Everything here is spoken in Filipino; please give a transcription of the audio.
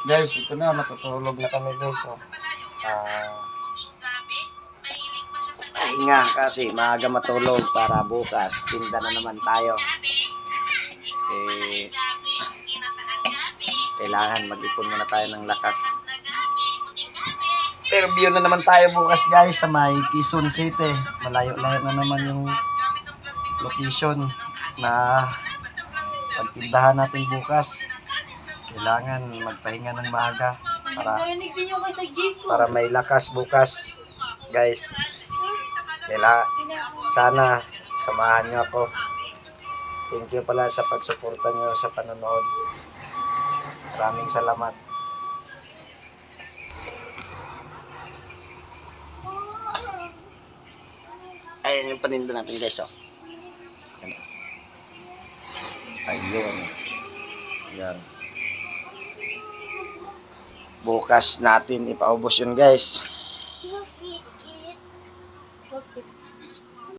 Guys, ito na, matutulog na kami guys. Oh. Pahinga kasi maaga matulog para bukas tinda na naman tayo. Kailangan mag-ipon muna tayo ng lakas. Interview na naman tayo bukas guys sa may Quezon City. Malayo-layo na naman yung location na pagtindahan natin bukas. Kailangan magpahinga ng maaga para may lakas bukas guys. Sana samahan nyo ako. Thank you pala sa pagsuporta nyo sa panonood. Maraming salamat. Ayun yung paninda natin guys. Oh. Ayun. Yan. Bukas natin ipaubos yun guys.